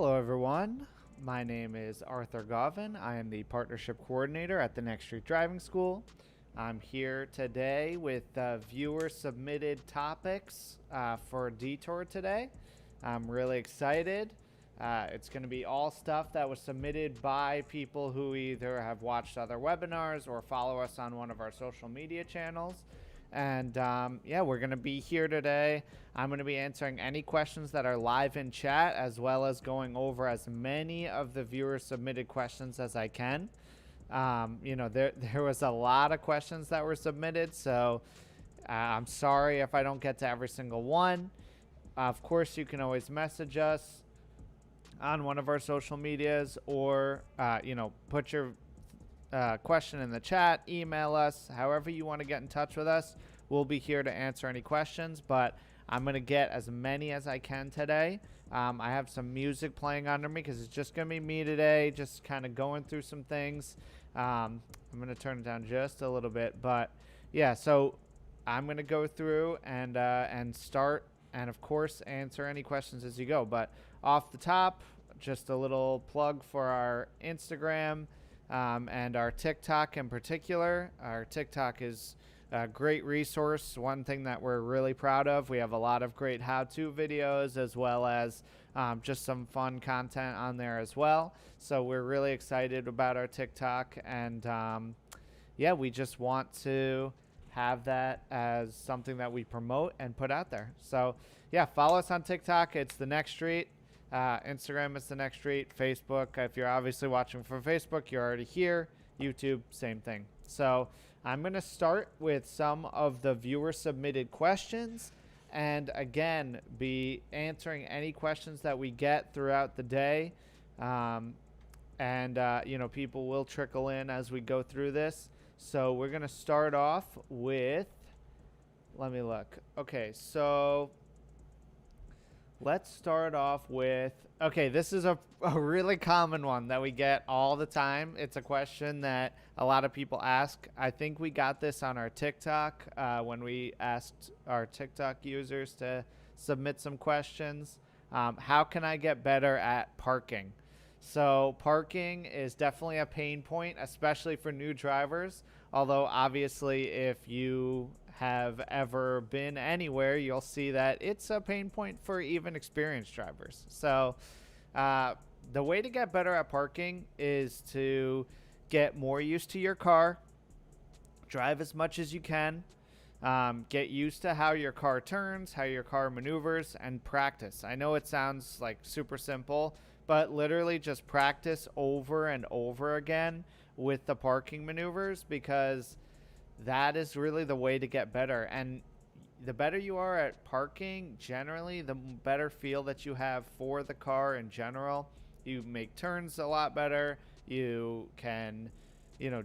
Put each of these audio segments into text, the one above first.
Hello, everyone. My name is Arthur Gauvin. I am the Partnership Coordinator at the Next Street Driving School. I'm here today with viewer submitted topics for Detour today. I'm really excited. It's going to be all stuff that was submitted by people who either have watched other webinars or follow us on one of our social media channels. And yeah, we're going to be here today. I'm going to be answering any questions that are live in chat, as well as going over as many of the viewer submitted questions as I can. There was a lot of questions that were submitted, so I'm sorry if I don't get to every single one. Of course, you can always message us on one of our social medias, or put your question in the chat, email us, however you want to get in touch with us. We'll be here to answer any questions, but I'm going to get as many as I can today. I have some music playing under me because it's just going to be me today, just kind of going through some things. I'm going to turn it down just a little bit, but yeah, so I'm going to go through and start, and of course answer any questions as you go. But off the top, just a little plug for our Instagram and our TikTok in particular. Our TikTok is a great resource, one thing that we're really proud of. We have a lot of great how-to videos, as well as just some fun content on there as well. So we're really excited about our TikTok, and yeah, we just want to have that as something that we promote and put out there. So yeah, follow us on TikTok. It's The Next Street. Instagram is The Next Street. Facebook, if you're obviously watching from Facebook, you're already here. YouTube, same thing. So I'm going to start with some of the viewer submitted questions, and again, be answering any questions that we get throughout the day. People will trickle in as we go through this. So we're going to start off with, let me look. Okay, so let's start off with, okay, this is a really common one that we get all the time. It's a question that a lot of people ask. I think we got this on our TikTok when we asked our TikTok users to submit some questions. How can I get better at parking? So parking is definitely a pain point, especially for new drivers. Although obviously if you have ever been anywhere, you'll see that it's a pain point for even experienced drivers. So the way to get better at parking is to get more used to your car, drive as much as you can, get used to how your car turns, how your car maneuvers, and practice. I know it sounds like super simple, but literally just practice over and over again with the parking maneuvers, because that is really the way to get better. And the better you are at parking, generally, the better feel that you have for the car in general. You make turns a lot better. You can,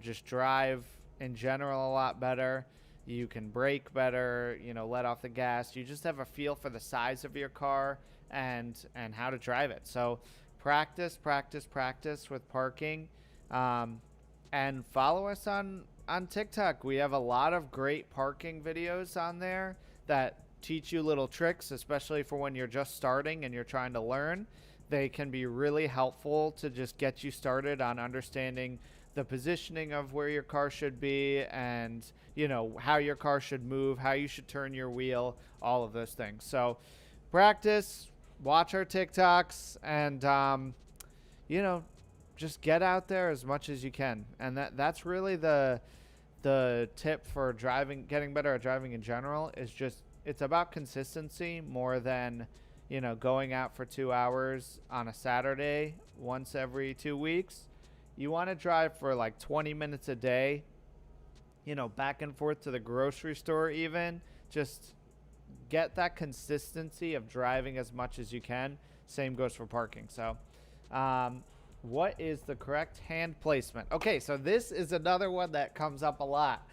just drive in general a lot better. You can brake better, let off the gas. You just have a feel for the size of your car and how to drive it. So practice with parking. And follow us on TikTok. We have a lot of great parking videos on there that teach you little tricks, especially for when you're just starting and you're trying to learn. They can be really helpful to just get you started on understanding the positioning of where your car should be, and how your car should move, how you should turn your wheel, all of those things. So practice, watch our TikToks, and just get out there as much as you can. And that's really the tip for driving, getting better at driving in general, is just, it's about consistency more than, going out for 2 hours on a Saturday once every 2 weeks. You want to drive for like 20 minutes a day, back and forth to the grocery store even. Just get that consistency of driving as much as you can. Same goes for parking. So, what is the correct hand placement? Okay, so this is another one that comes up a lot.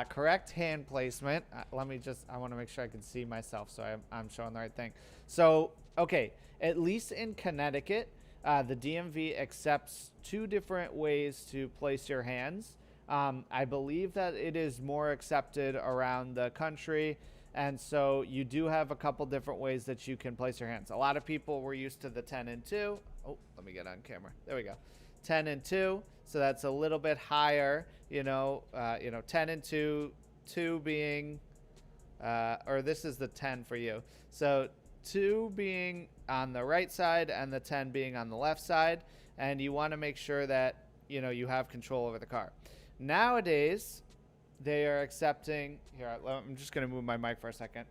Correct hand placement. I want to make sure I can see myself so I'm showing the right thing. So, okay, at least in Connecticut, the DMV accepts 2 different ways to place your hands. I believe that it is more accepted around the country, And so you do have a couple different ways that you can place your hands. A lot of people were used to the 10 and 2. Oh, let me get on camera. There we go. 10 and 2. So that's a little bit higher, 10 and 2, 2 being, or this is the 10 for you. So 2 being on the right side and the 10 being on the left side. And you want to make sure that, you have control over the car. Nowadays, they are accepting, here, I'm just going to move my mic for a second.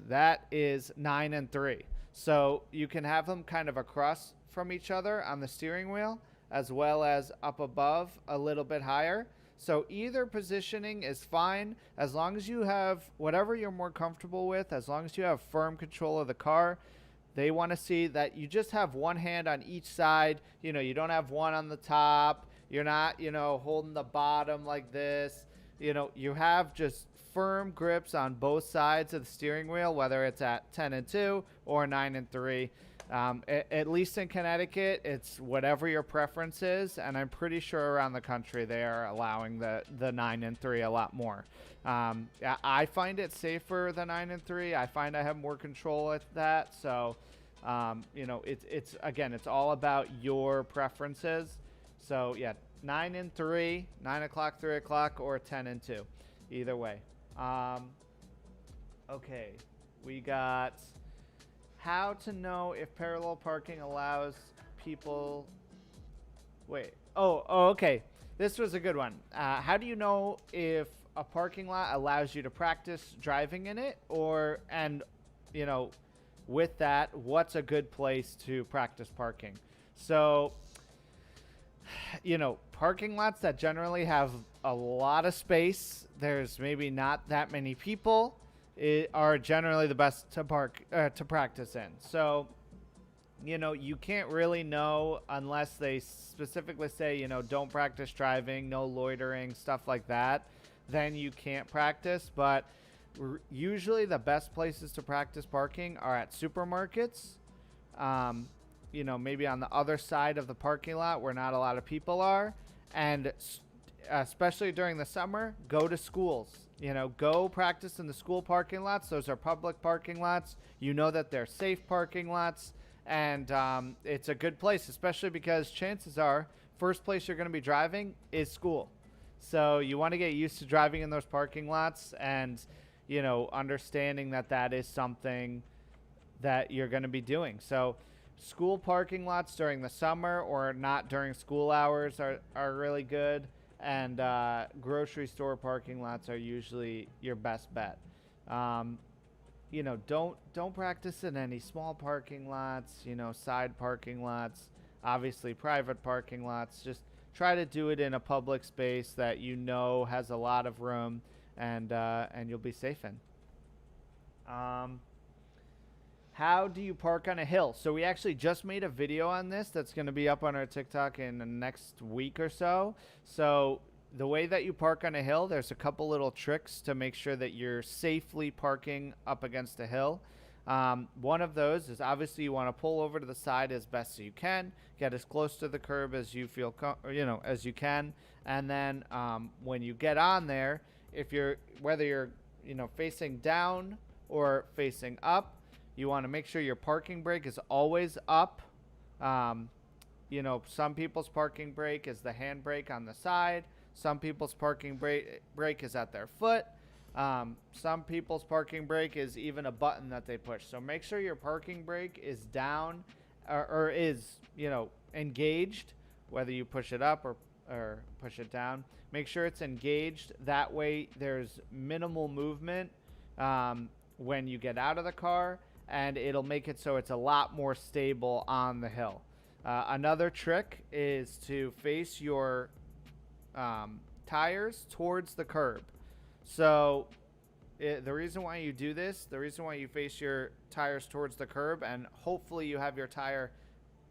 That is 9 and 3. So you can have them kind of across from each other on the steering wheel, as well as up above a little bit higher. So either positioning is fine, as long as you have whatever you're more comfortable with, as long as you have firm control of the car. They want to see that you just have one hand on each side. You don't have one on the top. You're not, holding the bottom like this. You have just firm grips on both sides of the steering wheel, whether it's at 10 and 2 or 9 and 3. At least in Connecticut, it's whatever your preference is, and I'm pretty sure around the country they are allowing the 9 and 3 a lot more. I find it safer than 9 and 3. I find I have more control at that. So, it's all about your preferences. So yeah, 9 and 3, 9 o'clock, 3 o'clock, or 10 and 2, either way. Okay, we got how to know if parallel parking allows people. Wait. Oh, okay. This was a good one. How do you know if a parking lot allows you to practice driving in it, with that, what's a good place to practice parking? So, parking lots that generally have a lot of space, there's maybe not that many people, are generally the best to practice in. So, you can't really know unless they specifically say, don't practice driving, no loitering, stuff like that. Then you can't practice. But usually the best places to practice parking are at supermarkets, maybe on the other side of the parking lot where not a lot of people are. And especially during the summer, go to schools. Go practice in the school parking lots. Those are public parking lots. That they're safe parking lots. And it's a good place, especially because chances are first place you're going to be driving is school. So you want to get used to driving in those parking lots and, understanding that is something that you're going to be doing. So school parking lots during the summer or not during school hours are really good. And grocery store parking lots are usually your best bet. Don't practice in any small parking lots, side parking lots, obviously private parking lots. Just try to do it in a public space that has a lot of room and you'll be safe in. How do you park on a hill? So we actually just made a video on this that's going to be up on our TikTok in the next week or so. So the way that you park on a hill, there's a couple little tricks to make sure that you're safely parking up against a hill. One of those is obviously you want to pull over to the side as best as you can, get as close to the curb as you feel, as you can. And then when you get on there, whether you're facing down or facing up, you want to make sure your parking brake is always up. Some people's parking brake is the handbrake on the side. Some people's parking brake is at their foot. Some people's parking brake is even a button that they push. So make sure your parking brake is down or is, engaged, whether you push it up or push it down. Make sure it's engaged. That way there's minimal movement when you get out of the car, and it'll make it so it's a lot more stable on the hill. Another trick is to face your tires towards the curb. So the reason why you do this, the reason why you face your tires towards the curb, and hopefully you have your tire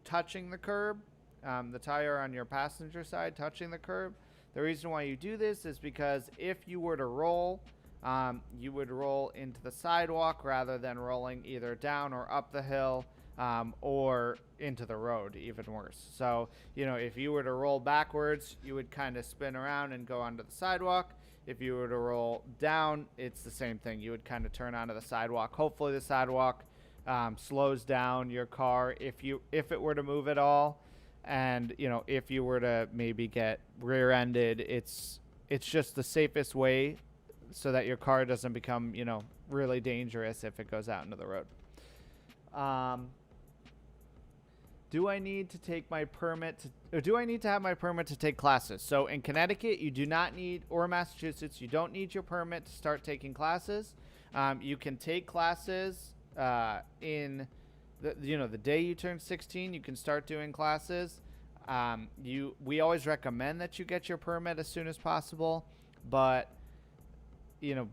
touching the curb, the tire on your passenger side touching the curb. The reason why you do this is because if you were to roll, you would roll into the sidewalk rather than rolling either down or up the hill, or into the road, even worse. So, if you were to roll backwards, you would kind of spin around and go onto the sidewalk. If you were to roll down, it's the same thing. You would kind of turn onto the sidewalk. Hopefully the sidewalk slows down your car if it were to move at all. And, you know, if you were to maybe get rear-ended, it's just the safest way so that your car doesn't become, you know, really dangerous if it goes out into the road. Do I need to take my permit or do I need to have my permit to take classes? So in Connecticut, you do not need, or Massachusetts, you don't need your permit to start taking classes. You can take classes in the day you turn 16. You can start doing classes. We always recommend that you get your permit as soon as possible, but you know,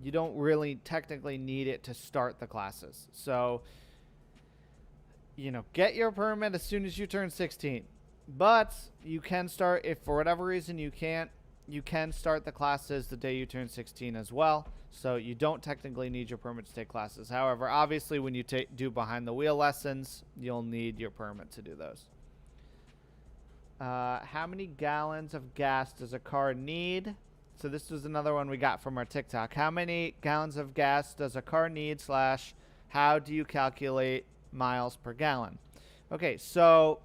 you don't really technically need it to start the classes. So, you know, get your permit as soon as you turn 16. But you can start, if for whatever reason you can't, you can start the classes the day you turn 16 as well. So you don't technically need your permit to take classes. However, obviously when you do behind the wheel lessons, you'll need your permit to do those. How many gallons of gas does a car need? So this was another one we got from our TikTok. How many gallons of gas does a car need / how do you calculate miles per gallon? Okay, so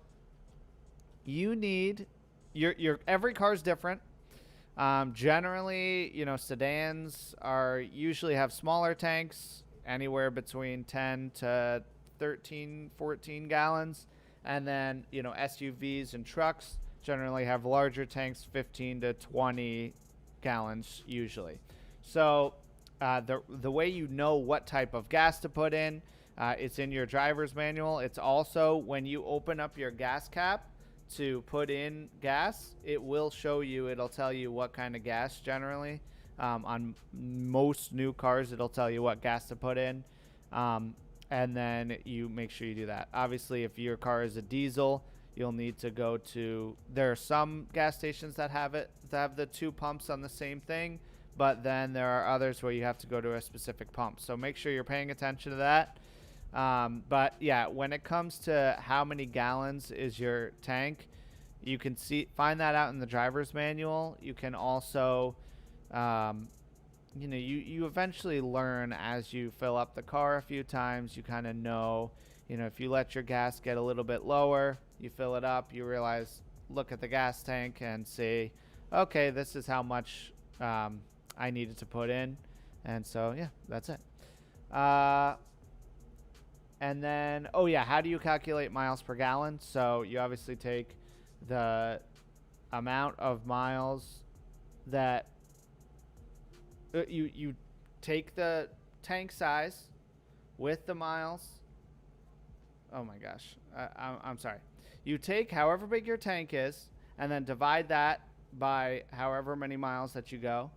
you need your every car is different. Generally, you know, sedans usually have smaller tanks, anywhere between 10 to 13, 14 gallons. And then, you know, SUVs and trucks generally have larger tanks, 15 to 20 gallons usually. So the way you know what type of gas to put in, it's in your driver's manual. It's also when you open up your gas cap to put in gas, it will show you, it'll tell you what kind of gas generally. On most new cars, it'll tell you what gas to put in. And then you make sure you do that. Obviously, if your car is a diesel, you'll need to go to, there are some gas stations that have the two pumps on the same thing, but then there are others where you have to go to a specific pump. So make sure you're paying attention to that. But yeah, when it comes to how many gallons is your tank, you can find that out in the driver's manual. You can also, you know, you eventually learn as you fill up the car a few times. You kind of know, you know, if you let your gas get a little bit lower, you fill it up, you realize, look at the gas tank and say, okay, this is how much I needed to put in. And so, yeah, that's it. And then, oh yeah, how do you calculate miles per gallon? So you obviously take the amount of miles that you take the tank size with the miles. Oh my gosh, I'm sorry. You take however big your tank is and then divide that by however many miles that you go.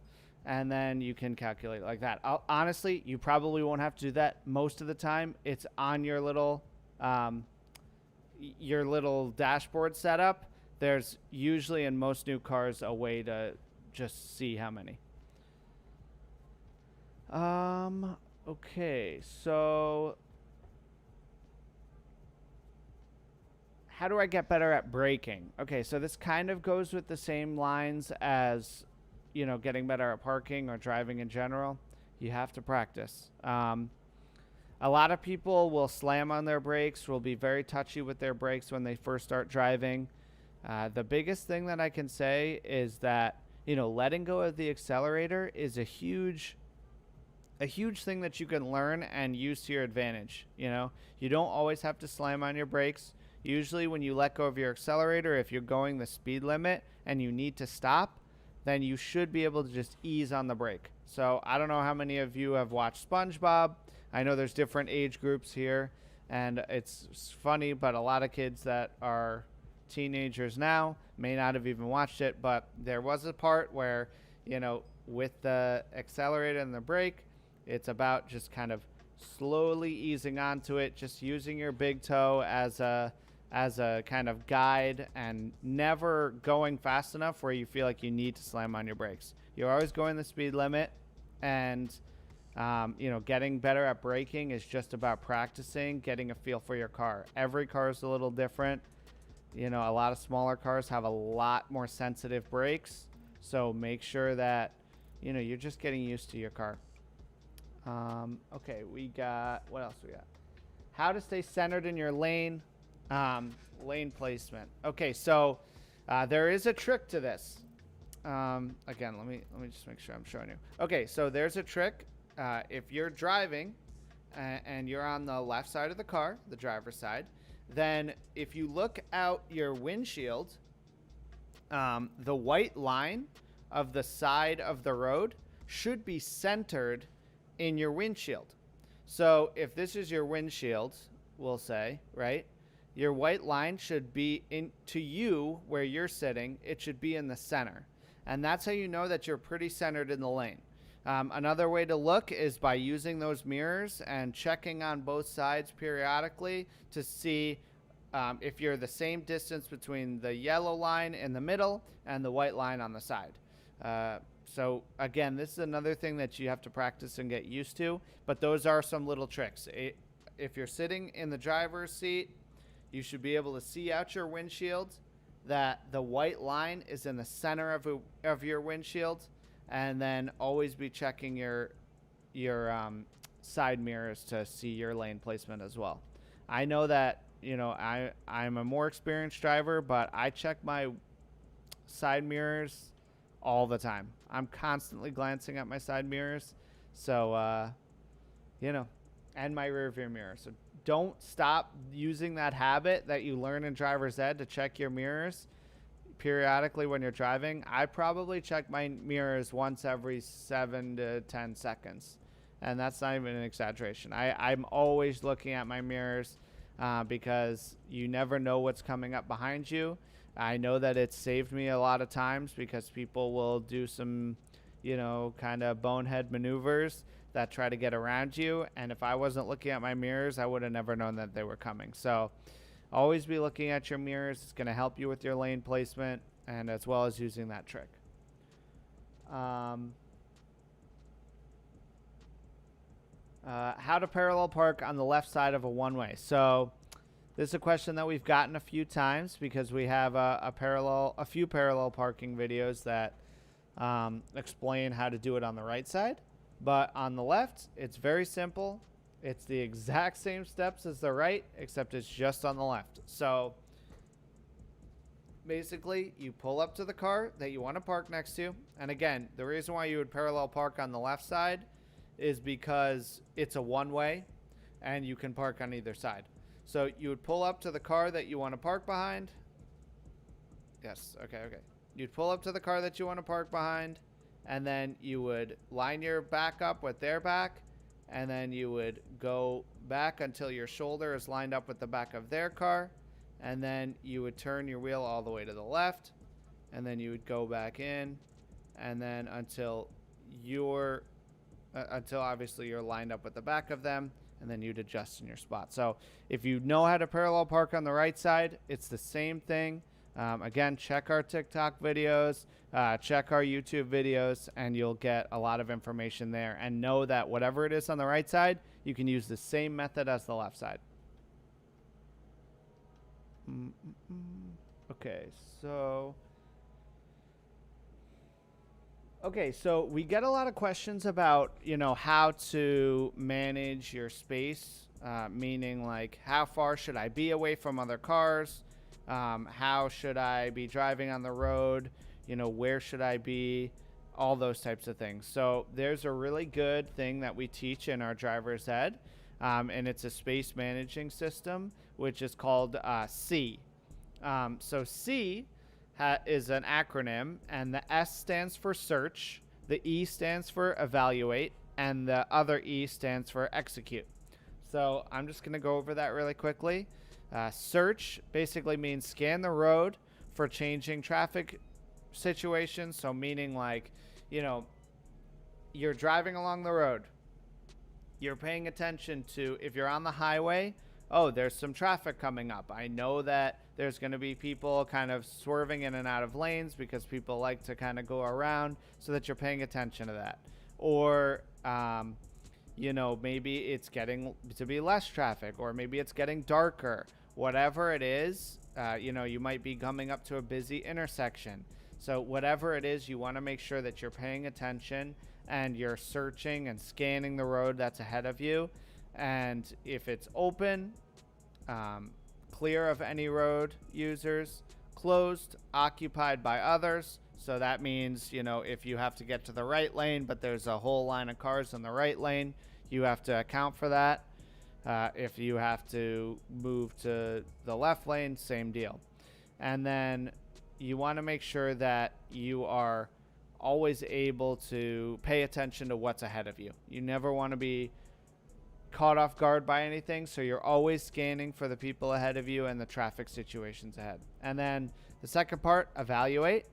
And then you can calculate like that. Honestly, you probably won't have to do that most of the time. It's on your little dashboard setup. There's usually in most new cars a way to just see how many. Okay, so how do I get better at braking? Okay, so this kind of goes with the same lines as, you know, getting better at parking or driving in general. You have to practice. A lot of people will slam on their brakes, will be very touchy with their brakes when they first start driving. The biggest thing that I can say is that, you know, letting go of the accelerator is a huge thing that you can learn and use to your advantage. You know, you don't always have to slam on your brakes. Usually when you let go of your accelerator, if you're going the speed limit and you need to stop, then you should be able to just ease on the brake. So I don't know how many of you have watched SpongeBob. I know there's different age groups here, and it's funny, but a lot of kids that are teenagers now may not have even watched it, but there was a part where, you know, with the accelerator and the brake, it's about just kind of slowly easing onto it, just using your big toe as a kind of guide and never going fast enough where you feel like you need to slam on your brakes. You're always going the speed limit, and you know, getting better at braking is just about practicing, getting a feel for your car. Every car is a little different. You know, a lot of smaller cars have a lot more sensitive brakes, so make sure that you know, you're just getting used to your car. Okay, we got, what else we got? How to stay centered in your lane, lane placement. Okay, so there is a trick to this. Again, let me just make sure I'm showing you. Okay, so there's a trick. If you're driving and you're on the left side of the car, the driver's side, then if you look out your windshield, the white line of the side of the road should be centered in your windshield. So if this is your windshield, we'll say, right? Your white line should be to you where you're sitting. It should be in the center. And that's how you know that you're pretty centered in the lane. Another way to look is by using those mirrors and checking on both sides periodically to see if you're the same distance between the yellow line in the middle and the white line on the side. So again, this is another thing that you have to practice and get used to, but those are some little tricks. If you're sitting in the driver's seat, you should be able to see out your windshield that the white line is in the center of your windshield, and then always be checking your side mirrors to see your lane placement as well. I know that, you know, I'm a more experienced driver, but I check my side mirrors all the time. I'm constantly glancing at my side mirrors. So, you know, and my rear view mirror. So don't stop using that habit that you learn in driver's ed to check your mirrors periodically when you're driving. I probably check my mirrors once every 7 to 10 seconds. And that's not even an exaggeration. I'm always looking at my mirrors because you never know what's coming up behind you. I know that it's saved me a lot of times because people will do some, you know, kind of bonehead maneuvers that try to get around you. And if I wasn't looking at my mirrors, I would have never known that they were coming. So always be looking at your mirrors. It's going to help you with your lane placement and as well as using that trick. How to parallel park on the left side of a one-way. So this is a question that we've gotten a few times because we have a few parallel parking videos that explain how to do it on the right side. But on the left, it's very simple. It's the exact same steps as the right, except it's just on the left. So basically, you pull up to the car that you want to park next to. And again, the reason why you would parallel park on the left side is because it's a one-way and you can park on either side. So you would pull up to the car that you want to park behind. Yes, okay. You'd pull up to the car that you want to park behind, and then you would line your back up with their back, and then you would go back until your shoulder is lined up with the back of their car, and then you would turn your wheel all the way to the left, and then you would go back in, and then until obviously you're lined up with the back of them, and then you'd adjust in your spot. So if you know how to parallel park on the right side, it's the same thing. Again, check our TikTok videos, check our YouTube videos, and you'll get a lot of information there. And know that whatever it is on the right side, you can use the same method as the left side. Okay, so we get a lot of questions about, you know, how to manage your space, meaning like how far should I be away from other cars? How should I be driving on the road? You know, where should I be? All those types of things. So there's a really good thing that we teach in our driver's ed, and it's a space managing system, which is called C. So C is an acronym, and the S stands for search, the E stands for evaluate, and the other E stands for execute. So I'm just going to go over that really quickly. Search basically means scan the road for changing traffic situations. So meaning like, you know, you're driving along the road. You're paying attention to if you're on the highway, oh, there's some traffic coming up. I know that there's going to be people kind of swerving in and out of lanes because people like to kind of go around, so that you're paying attention to that. Or, you know, maybe it's getting to be less traffic, or maybe it's getting darker. Whatever it is, you know, you might be coming up to a busy intersection. So whatever it is, you want to make sure that you're paying attention and you're searching and scanning the road that's ahead of you. And if it's open, clear of any road users, closed, occupied by others. So that means, you know, if you have to get to the right lane, but there's a whole line of cars in the right lane, you have to account for that. If you have to move to the left lane, same deal. And then you want to make sure that you are always able to pay attention to what's ahead of you. You never want to be caught off guard by anything, so you're always scanning for the people ahead of you and the traffic situations ahead. And then the second part, evaluate.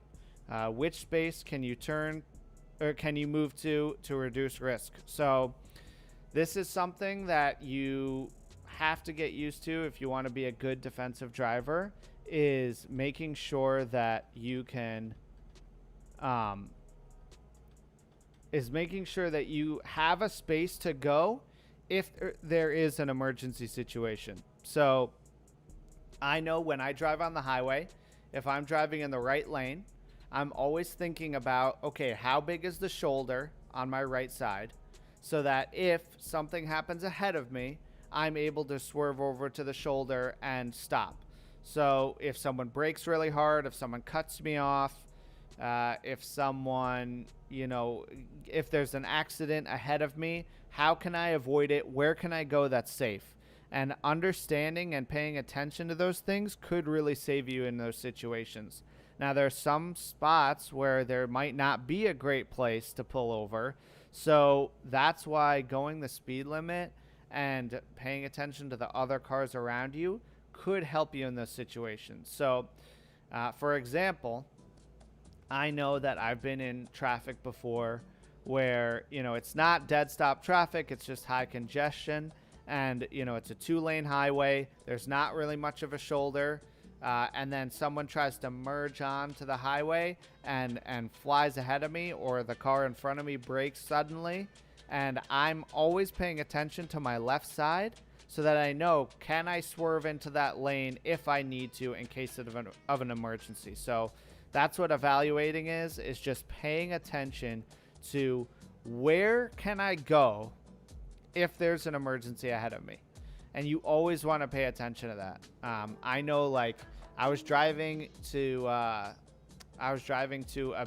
Which space can you turn or can you move to reduce risk? So this is something that you have to get used to if you want to be a good defensive driver, is making sure that you can making sure that you have a space to go if there is an emergency situation. So I know when I drive on the highway, if I'm driving in the right lane, I'm always thinking about, okay, how big is the shoulder on my right side, so that if something happens ahead of me, I'm able to swerve over to the shoulder and stop. So if someone brakes really hard, if someone cuts me off, if someone, you know, if there's an accident ahead of me, how can I avoid it? Where can I go that's safe? And understanding and paying attention to those things could really save you in those situations. Now, there's some spots where there might not be a great place to pull over. So that's why going the speed limit and paying attention to the other cars around you could help you in those situations. So, for example, I know that I've been in traffic before where, you know, it's not dead stop traffic, it's just high congestion. And, you know, it's a 2-lane highway. There's not really much of a shoulder. And then someone tries to merge onto the highway and flies ahead of me, or the car in front of me brakes suddenly. And I'm always paying attention to my left side so that I know, can I swerve into that lane if I need to in case of an emergency. So that's what evaluating is just paying attention to where can I go if there's an emergency ahead of me. And you always want to pay attention to that. I know, like, I was driving to a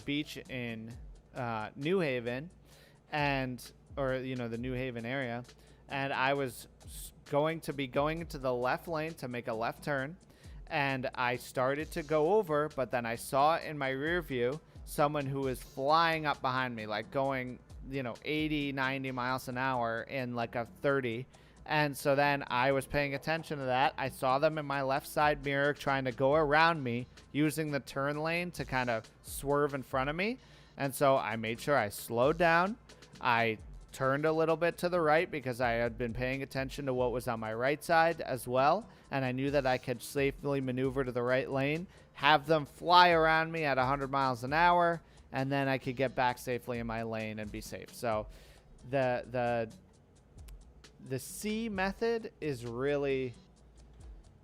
beach in New Haven, or you know, the New Haven area, and I was going into the left lane to make a left turn, and I started to go over, but then I saw in my rear view someone who was flying up behind me, like going, you know, 80, 90 miles an hour in like a 30. And so then I was paying attention to that. I saw them in my left side mirror trying to go around me using the turn lane to kind of swerve in front of me. And so I made sure I slowed down. I turned a little bit to the right because I had been paying attention to what was on my right side as well. And I knew that I could safely maneuver to the right lane, have them fly around me at 100 miles an hour, and then I could get back safely in my lane and be safe. So the C method is really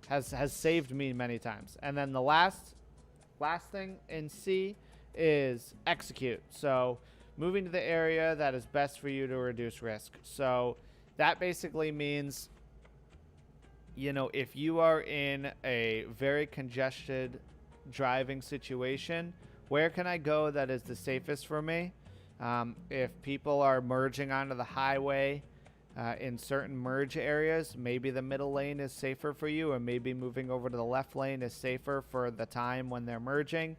has saved me many times. And then the last thing in C is execute. So moving to the area that is best for you to reduce risk. So that basically means, you know, if you are in a very congested driving situation, where can I go that is the safest for me? If people are merging onto the highway in certain merge areas, maybe the middle lane is safer for you, or maybe moving over to the left lane is safer for the time when they're merging.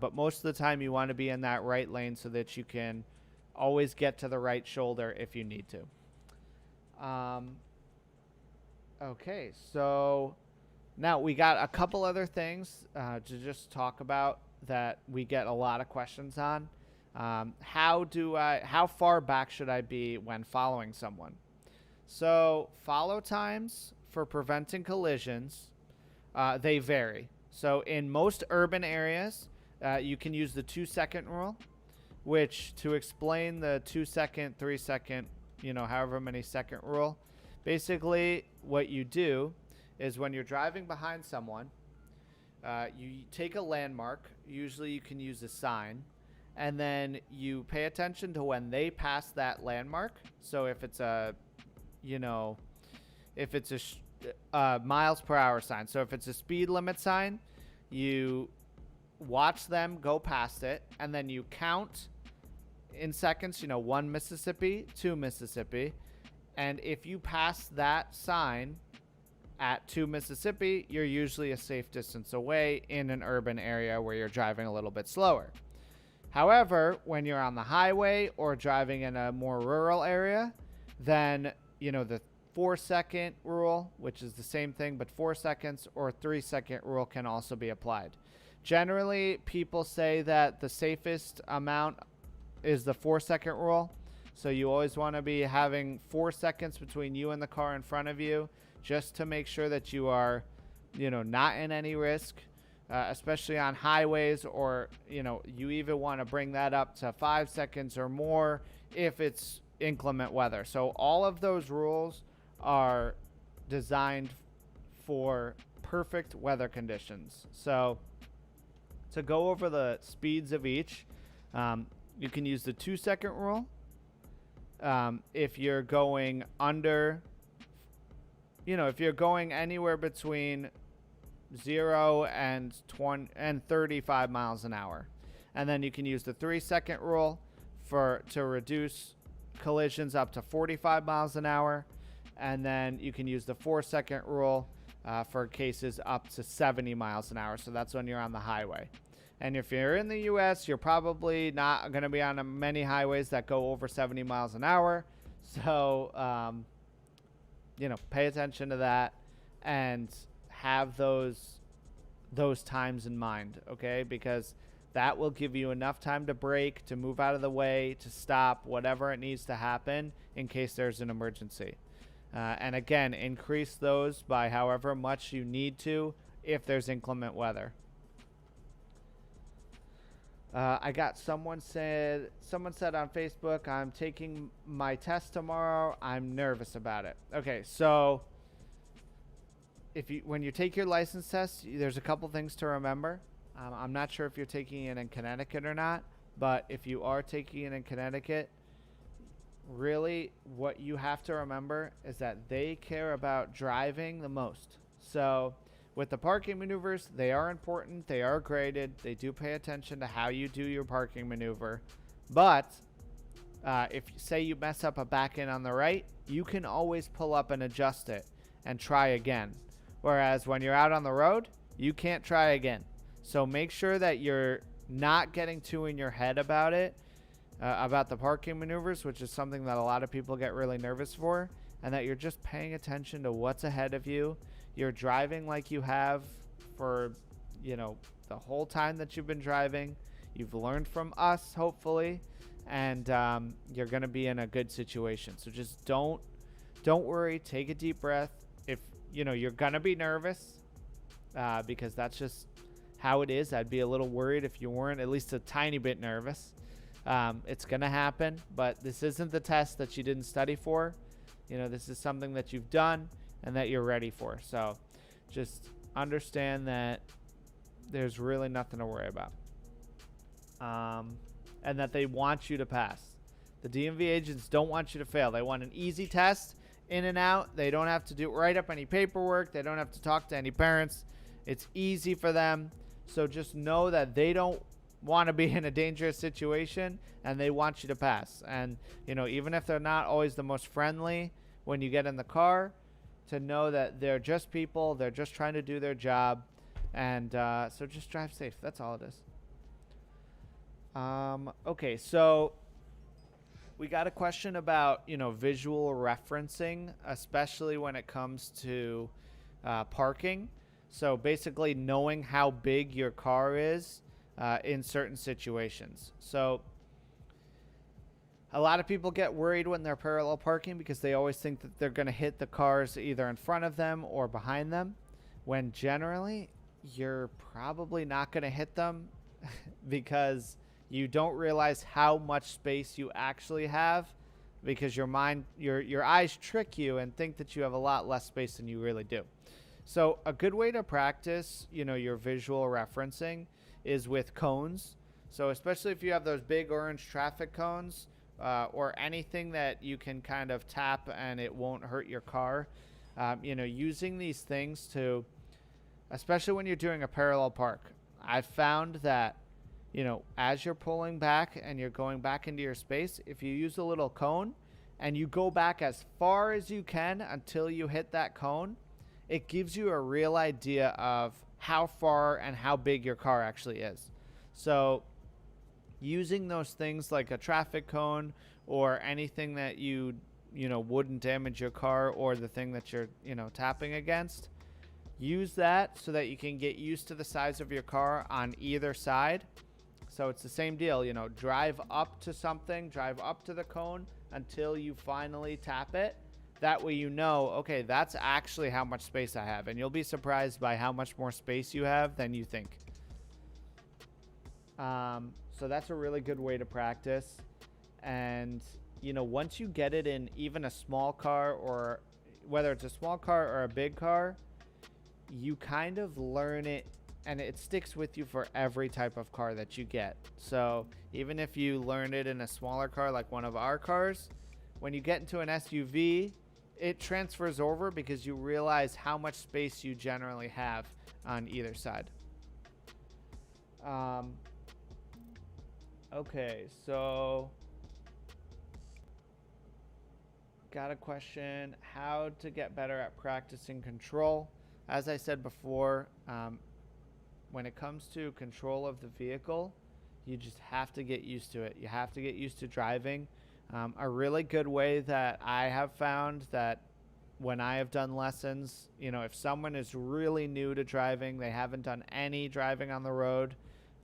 But most of the time you want to be in that right lane so that you can always get to the right shoulder if you need to. Okay, so now we got a couple other things to just talk about that we get a lot of questions on. How far back should I be when following someone? So follow times for preventing collisions, they vary. So in most urban areas, you can use the 2-second rule, which, to explain the 2-second, 3-second, you know, however many second rule, basically what you do is when you're driving behind someone, You take a landmark. Usually you can use a sign. And then you pay attention to when they pass that landmark. So if it's a, you know, if it's a miles per hour sign. So if it's a speed limit sign, you watch them go past it. And then you count in seconds, 1 Mississippi, 2 Mississippi. And if you pass that sign at 2 Mississippi, you're usually a safe distance away in an urban area where you're driving a little bit slower. However, when you're on the highway or driving in a more rural area, then, the 4-second rule, which is the same thing, but 4 seconds, or 3-second rule can also be applied. Generally, people say that the safest amount is the 4-second rule. So you always want to be having 4 seconds between you and the car in front of you, just to make sure that you are, not in any risk, especially on highways, or, you even want to bring that up to 5 seconds or more if it's inclement weather. So all of those rules are designed for perfect weather conditions. So to go over the speeds of each, you can use the 2-second rule. If you're going under, if you're going anywhere between 0 and 35 miles an hour. And then you can use the 3-second rule to reduce collisions up to 45 miles an hour. And then you can use the 4-second rule for cases up to 70 miles an hour. So that's when you're on the highway. And if you're in the U.S., you're probably not going to be on many highways that go over 70 miles an hour. So, pay attention to that and have those times in mind, okay? Because that will give you enough time to brake, to move out of the way, to stop, whatever it needs to happen in case there's an emergency. And again, increase those by however much you need to if there's inclement weather. I got someone said on Facebook, I'm taking my test tomorrow. I'm nervous about it. Okay, so when you take your license test, there's a couple things to remember. I'm not sure if you're taking it in Connecticut or not, but if you are taking it in Connecticut, really what you have to remember is that they care about driving the most. So with the parking maneuvers, they are important. They are graded. They do pay attention to how you do your parking maneuver. But if, say, you mess up a back end on the right, you can always pull up and adjust it and try again. Whereas when you're out on the road, you can't try again. So make sure that you're not getting too in your head about it, about the parking maneuvers, which is something that a lot of people get really nervous for, and that you're just paying attention to what's ahead of you. You're driving like you have for, the whole time that you've been driving. You've learned from us, hopefully, and you're going to be in a good situation. So just don't worry. Take a deep breath. If, you're going to be nervous, because that's just how it is. I'd be a little worried if you weren't at least a tiny bit nervous. It's going to happen, but this isn't the test that you didn't study for. This is something that you've done and that you're ready for. So just understand that there's really nothing to worry about. And that they want you to pass. The DMV agents don't want you to fail. They want an easy test, in and out. They don't have to write up any paperwork. They don't have to talk to any parents. It's easy for them. So just know that they don't want to be in a dangerous situation, and they want you to pass. And, even if they're not always the most friendly when you get in the car, to know that they're just people. They're just trying to do their job. And so just drive safe. That's all it is. Okay, so we got a question about, visual referencing, especially when it comes to parking. So basically knowing how big your car is in certain situations. So a lot of people get worried when they're parallel parking because they always think that they're going to hit the cars either in front of them or behind them, when generally you're probably not going to hit them because you don't realize how much space you actually have, because your eyes trick you and think that you have a lot less space than you really do. So a good way to practice, your visual referencing is with cones. So especially if you have those big orange traffic cones, or anything that you can kind of tap and it won't hurt your car, using these things to, especially when you're doing a parallel park, I've found that, as you're pulling back and you're going back into your space, if you use a little cone and you go back as far as you can until you hit that cone, it gives you a real idea of how far and how big your car actually is. So using those things like a traffic cone or anything that wouldn't damage your car, or the thing that you're, tapping against, use that so that you can get used to the size of your car on either side. So it's the same deal, drive up to something, drive up to the cone until you finally tap it. That way okay, that's actually how much space I have. And you'll be surprised by how much more space you have than you think. So that's a really good way to practice. And, once you get it in even a small car, or whether it's a small car or a big car, you kind of learn it, and it sticks with you for every type of car that you get. So even if you learn it in a smaller car like one of our cars, when you get into an SUV, it transfers over because you realize how much space you generally have on either side. Okay, so got a question: how to get better at practicing control. As I said before, when it comes to control of the vehicle, you just have to get used to it. You have to get used to driving. A really good way that I have found that when I have done lessons, if someone is really new to driving, they haven't done any driving on the road,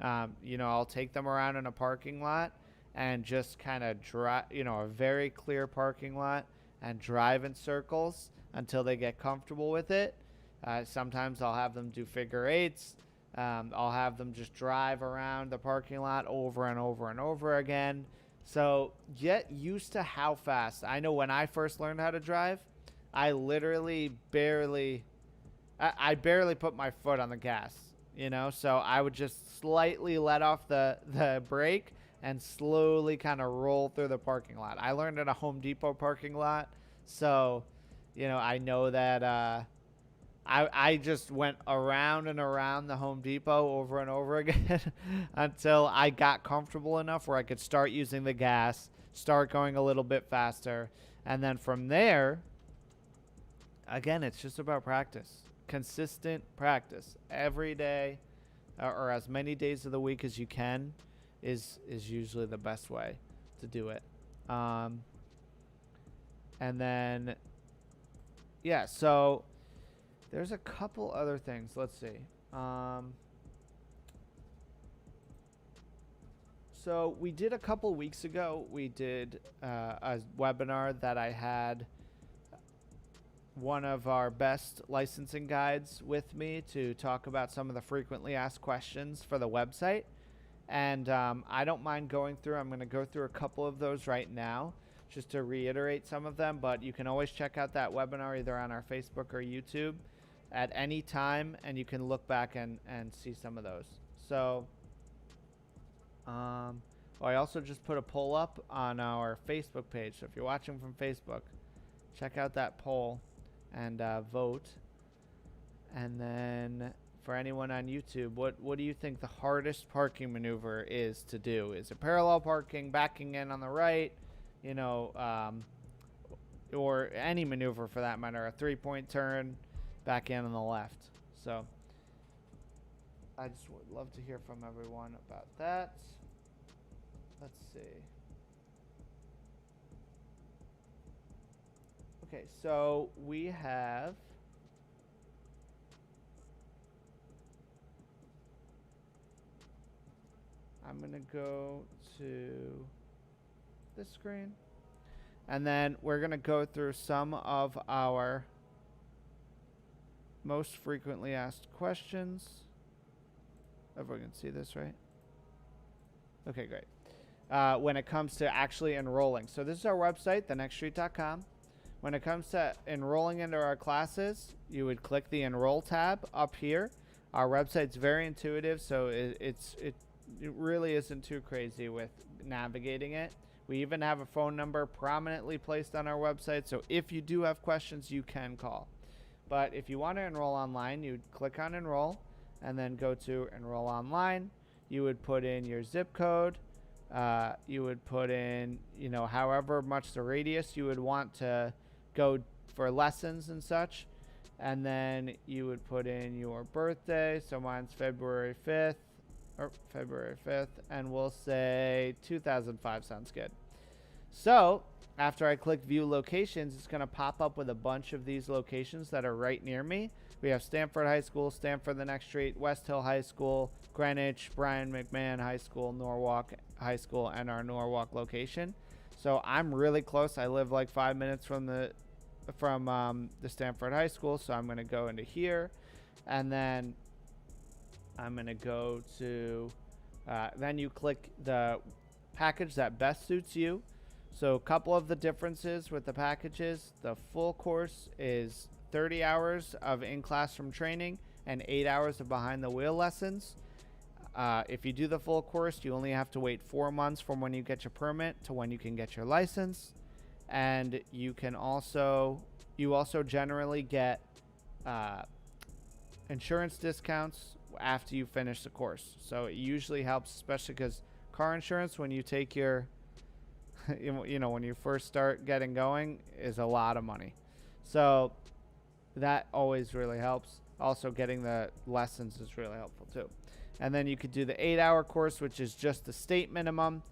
I'll take them around in a parking lot and just kind of drive, a very clear parking lot, and drive in circles until they get comfortable with it. Sometimes I'll have them do figure eights. I'll have them just drive around the parking lot over and over and over again. So get used to how fast. I know when I first learned how to drive, I literally barely put my foot on the gas, so I would just slightly let off the brake and slowly kind of roll through the parking lot. I learned at a Home Depot parking lot, so, I know that I just went around and around the Home Depot over and over again until I got comfortable enough where I could start using the gas, start going a little bit faster. And then from there, again, it's just about practice. Consistent practice every day, or as many days of the week as you can, is usually the best way to do it. And then, yeah, so there's a couple other things. Let's see. So we did a couple weeks ago, we did a webinar that I had one of our best licensing guides with me to talk about some of the frequently asked questions for the website. And I don't mind going through. I'm going to go through a couple of those right now just to reiterate some of them. But you can always check out that webinar either on our Facebook or YouTube at any time, and you can look back and see some of those. So I also just put a poll up on our Facebook page. So if you're watching from Facebook, check out that poll and vote. And then for anyone on YouTube, what do you think the hardest parking maneuver is to do? Is it parallel parking, backing in on the right, or any maneuver for that matter, a 3-point turn, back in on the left? So I just would love to hear from everyone about that. Let's see. Okay, so we have I'm going to go to this screen, and then we're going to go through some of our most frequently asked questions. Everyone can see this, right? Okay, great. When it comes to actually enrolling. So this is our website, thenextstreet.com. when it comes to enrolling into our classes, you would click the Enroll tab up here. Our website's very intuitive, so it really isn't too crazy with navigating it. We even have a phone number prominently placed on our website, so if you do have questions, you can call. But if you want to enroll online, you'd click on Enroll and then go to Enroll Online. You would put in your zip code. You would put in, however much the radius you would want to go for lessons and such. And then you would put in your birthday. So mine's February 5th. And we'll say 2005 sounds good. So after I click view locations, it's going to pop up with a bunch of these locations that are right near me. We have Stanford High School, Stanford the next street, West Hill High School, Greenwich, Brian McMahon High School, Norwalk High School, and our Norwalk location. So I'm really close. I live like 5 minutes from the Stanford High School, so I'm going to go into here, and then I'm going to go to then you click the package that best suits you. So a couple of the differences with the packages: the full course is 30 hours of in-classroom training and 8 hours of behind-the-wheel lessons. If you do the full course, you only have to wait 4 months from when you get your permit to when you can get your license. And you also generally get insurance discounts after you finish the course. So it usually helps, especially because car insurance, when you take your, when you first start getting going, is a lot of money. So that always really helps. Also, getting the lessons is really helpful too. And then you could do the 8-hour course, which is just the state minimum.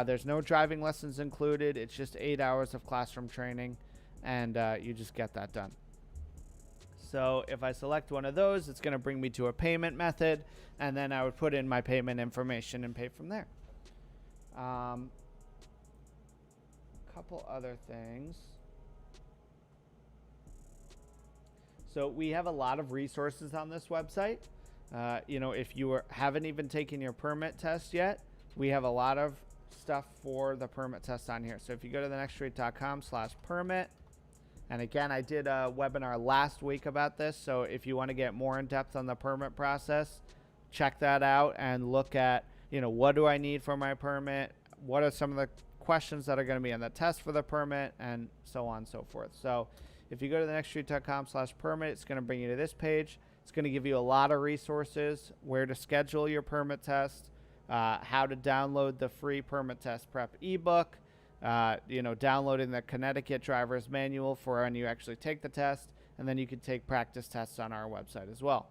There's no driving lessons included. It's just 8 hours of classroom training, and you just get that done. So if I select one of those, it's going to bring me to a payment method, and then I would put in my payment information and pay from there. Couple other things. So we have a lot of resources on this website. If you haven't even taken your permit test yet, we have a lot of stuff for the permit test on here. So if you go to thenextstreet.com/permit, and again, I did a webinar last week about this, so if you want to get more in depth on the permit process, check that out and look at, what do I need for my permit? What are some of the questions that are going to be in the test for the permit, and so on and so forth. So if you go to thenextstreet.com/permit, it's going to bring you to this page. It's going to give you a lot of resources: where to schedule your permit test, how to download the free permit test prep ebook, downloading the Connecticut driver's manual for when you actually take the test, and then you can take practice tests on our website as well.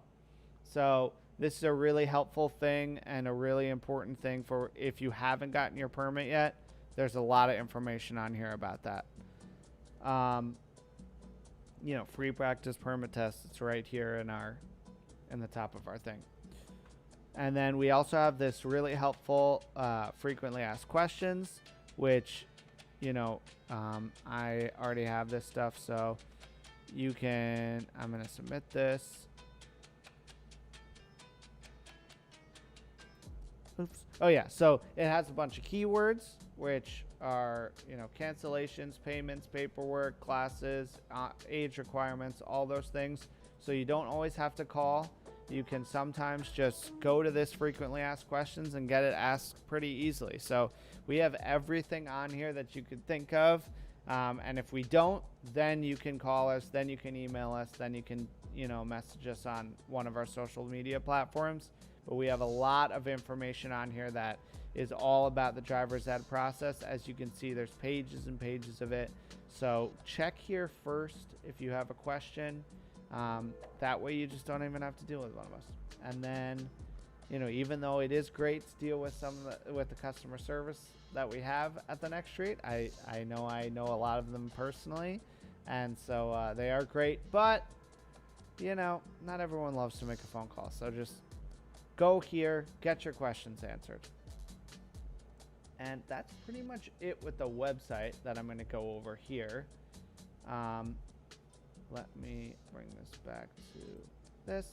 So this is a really helpful thing and a really important thing for if you haven't gotten your permit yet. There's a lot of information on here about that. Free practice permit test. It's right here in the top of our thing. And then we also have this really helpful frequently asked questions, which, I already have this stuff, so I'm going to submit this. Oops. Oh yeah, so it has a bunch of keywords, which are, cancellations, payments, paperwork, classes, age requirements, all those things. So you don't always have to call. You can sometimes just go to this frequently asked questions and get it asked pretty easily. So we have everything on here that you could think of. And if we don't, then you can call us, then you can email us, then you can, message us on one of our social media platforms. But we have a lot of information on here that is all about the driver's ed process. As you can see, there's pages and pages of it. So check here first if you have a question. That way you just don't even have to deal with one of us. And then, even though it is great to deal with with the customer service that we have at the Next Street, I know a lot of them personally, and so they are great. But not everyone loves to make a phone call. So just go here, get your questions answered. And that's pretty much it with the website that I'm going to go over here. Let me bring this back to this.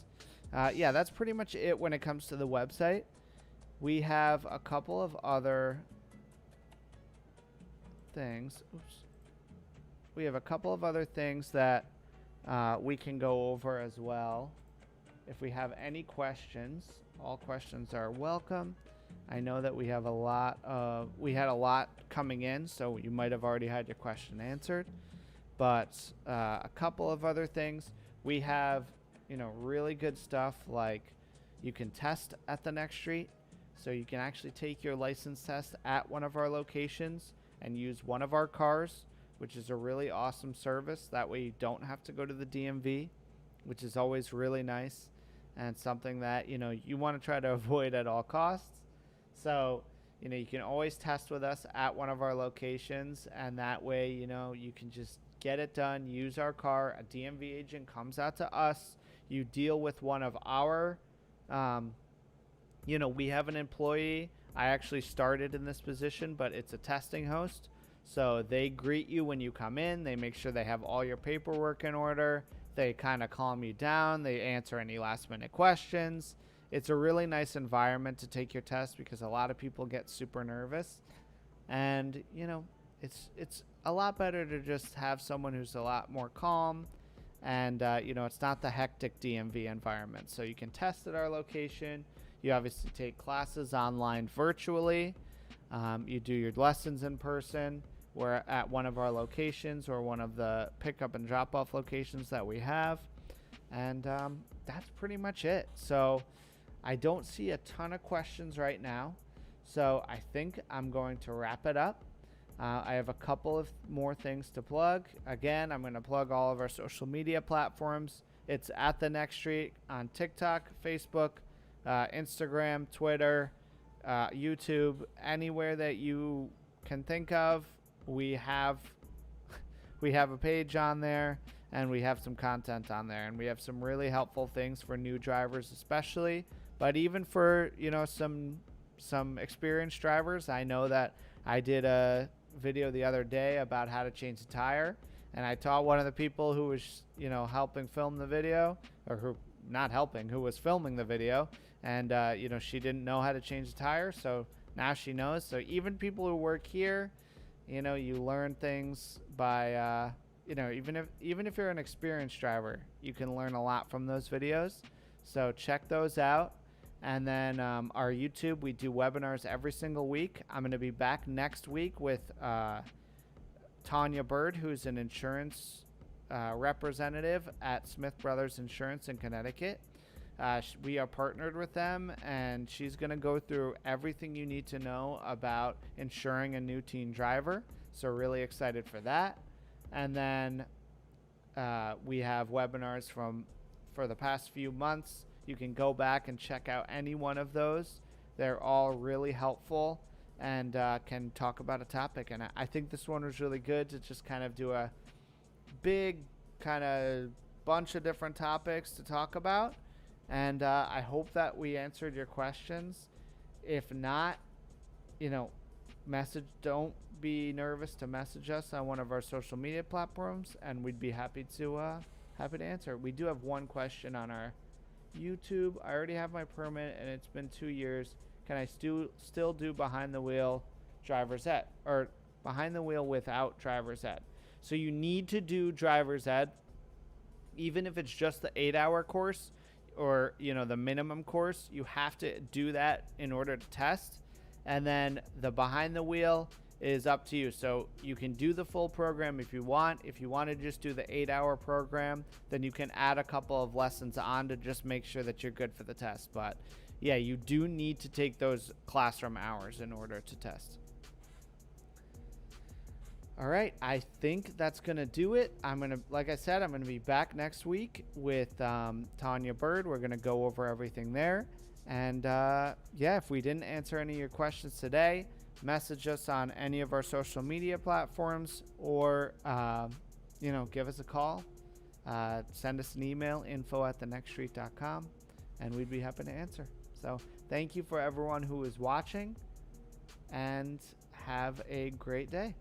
Yeah, that's pretty much it when it comes to the website. We have a couple of other things. Oops. we have a couple of other things that we can go over as well. If we have any questions, all questions are welcome. I know that we had a lot coming in, so you might have already had your question answered. But a couple of other things, we have, really good stuff like you can test at the next street. So you can actually take your license test at one of our locations and use one of our cars, which is a really awesome service. That way you don't have to go to the DMV, which is always really nice and something that, you want to try to avoid at all costs. So, you can always test with us at one of our locations, and that way, you can just get it done, use our car. A DMV agent comes out to us. You deal with one of our, we have an employee. I actually started in this position, but it's a testing host. So they greet you when you come in. They make sure they have all your paperwork in order. They kind of calm you down. They answer any last minute questions. It's a really nice environment to take your test because a lot of people get super nervous. And, it's a lot better to just have someone who's a lot more calm. And, it's not the hectic DMV environment. So you can test at our location. You obviously take classes online virtually. You do your lessons in person. We're at one of our locations or one of the pickup and drop off locations that we have. And that's pretty much it. So I don't see a ton of questions right now. So I think I'm going to wrap it up. I have a couple of more things to plug. Again, I'm going to plug all of our social media platforms. It's at the Next Street on TikTok, Facebook, Instagram, Twitter, YouTube, anywhere that you can think of. We have a page on there, and we have some content on there, and we have some really helpful things for new drivers especially, but even for some experienced drivers. I know that I did a video the other day about how to change a tire, and I taught one of the people who was helping film the video, or who was filming the video, and she didn't know how to change a tire, so now she knows. So even people who work here, you learn things by even if you're an experienced driver, you can learn a lot from those videos. So check those out. And then our YouTube, we do webinars every single week. I'm going to be back next week with Tanya Bird, who's an insurance representative at Smith Brothers Insurance in Connecticut. We are partnered with them, and she's going to go through everything you need to know about insuring a new teen driver. So really excited for that. And then we have webinars for the past few months. You can go back and check out any one of those. They're all really helpful and can talk about a topic. And I think this one was really good to just kind of do a big kind of bunch of different topics to talk about. And I hope that we answered your questions. If not, don't be nervous to message us on one of our social media platforms, and we'd be happy to answer. We do have one question on our YouTube. I already have my permit, and it's been 2 years. Can I still do behind the wheel driver's ed, or behind the wheel without driver's ed? So you need to do driver's ed, even if it's just the 8-hour course or the minimum course. You have to do that in order to test. And then the behind the wheel is up to you. So you can do the full program if you want. If you want to just do the 8-hour program, then you can add a couple of lessons on to just make sure that you're good for the test. But yeah, you do need to take those classroom hours in order to test. All right, I think that's going to do it. Like I said, I'm going to be back next week with Tanya Bird. We're going to go over everything there. And if we didn't answer any of your questions today, message us on any of our social media platforms, or give us a call. Send us an email, info@thenextstreet.com, and we'd be happy to answer. So thank you for everyone who is watching, and have a great day.